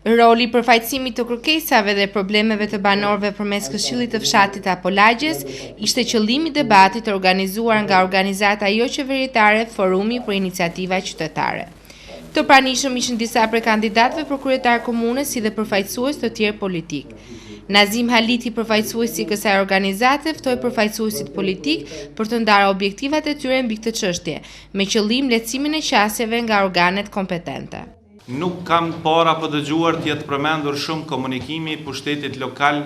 Roli përfaqësimit të kërkesave dhe problemeve të banorëve përmes Këshillit të Fshatit apo lagjes ishte qëllimi i debatit organizuar nga organizata jo qeveritare Forumi për Iniciativa Qytetare. Të pranishëm ishin disa prej kandidatëve për kryetar komune si dhe përfaqësues të tjerë politik. Nazim Haliti, përfaqësuesi i kësaj organizate, ftoi përfaqësuesit politik për të ndarë objektivat e tyre mbi këtë çështje, me qëllim lehtësimin e qasjeve nga organet kompetente. Nuk kam para për dëgjuar të jetë përmendur shumë komunikimi i pushtetit lokal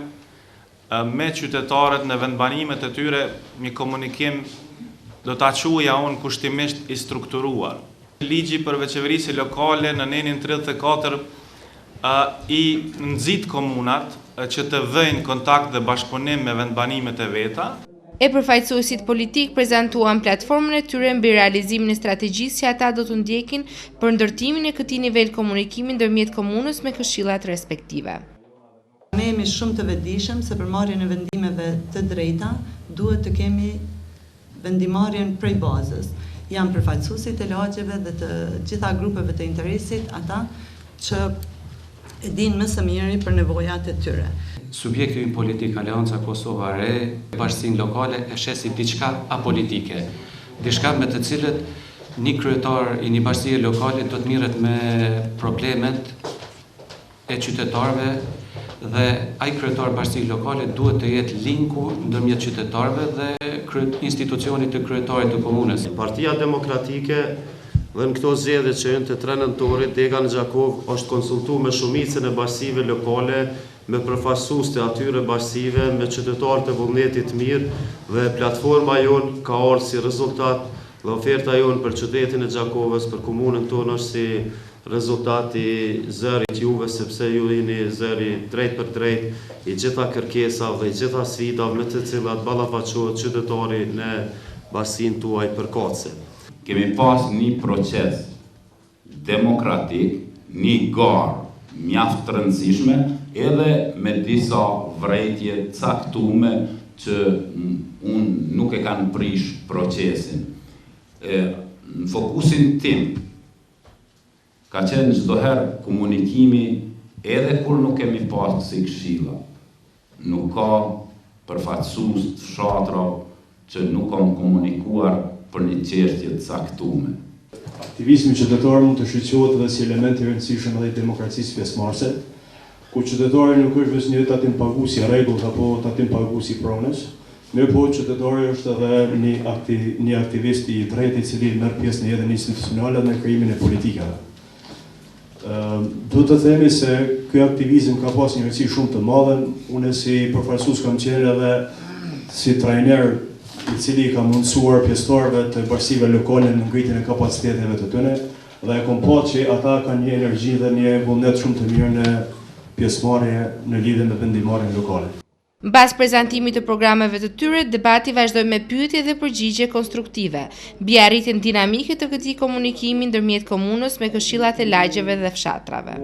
me qytetarët në vendbanimet e tyre, një komunikim do ta quaja unë kushtimisht i strukturuar. Ligji për veçeverisje lokale në nenin 34 i nxit komunat që të vëjnë kontakt dhe bashkëpunim me vendbanimet e veta. E përfaqësuesit politik prezantuan platformën e tyre mbi realizimin e strategjisë që ata do të ndjekin për ndërtimin e këtij nivel komunikimi ndërmjet komunës me këshillat respektive. Ne jemi shumë të vetëdijshëm se për marrjen e vendimeve të drejta duhet të kemi vendimarrjen prej bazës. Janë përfaqësuesit e lagjeve dhe të gjitha grupeve të interesit ata që e dinë më së miri për nevojat e tyre. Subjekti politik Aleanca Kosova Re, bashkësinë lokale e sheh si diçka apolitike, diçka me të cilët një kryetar i një bashkësie lokale do të mirret me problemet e qytetarëve dhe ai kryetar bashkësie lokale duhet të jetë linku ndërmjet qytetarëve dhe institucionit të kryetarit të komunës. Partia Demokratike dhe në këto zgjedhje që janë të 3 nëntorit, Dega Xhakov është konsultuar me shumicën e bashkësive lokale, me përfaqësues të atyre bashkësive, me qytetarë të vullnetit mirë dhe platforma jonë ka ardhur si rezultat dhe oferta jonë për qytetin e Xhakovës, për komunën tonë është si rezultat i zërit juve, sepse ju jeni zëri drejt për drejt i gjitha kërkesave dhe i gjitha sfidave me të cilat ballafaqohet qytetari në bashkinë tuaj përkatëse. Kemi pas një proces demokratik, një garë mjaft të rëndësishme, edhe me disa vrejtje caktume që unë nuk e kanë prish procesin. Në fokusin tim, ka qenë çdoherë komunikimi edhe kur nuk kemi pas si këshilla. Nuk ka përfaqësues të fshatra që nuk kanë komunikuar për një çështje të caktuar. Aktivizmi qytetar mund të shqyrtohet edhe si element i rëndësishëm edhe i demokracisë pjesëmarrëse, ku qytetari nuk është vetëm një tatim paguesi i rregullt apo tatim paguesi i pronës, mirë po qytetari është edhe një aktivist i drejtë i cili merr pjesë në jetën institucionale dhe në krijimin e politikave. Do të themi se ky aktivizëm ka pas një rëndësi shumë të madhe. Unë si përfaqësues kam qenë edhe si trajner i cili ka mundësuar pjesëtarëve të bashkësive lokale në ngritjen e kapaciteteve të tyre dhe e kam pasur që ata kanë një energji dhe një vullnet shumë të mirë në pjesëmarrje në lidhje me vendimarrjen lokale. Mbas prezantimit të programeve të tyre, debati vazhdoi me pyetje dhe përgjigje konstruktive, mbi arritjen dinamike të këtij komunikimi ndërmjet komunës me këshillat e lagjeve dhe fshatrave.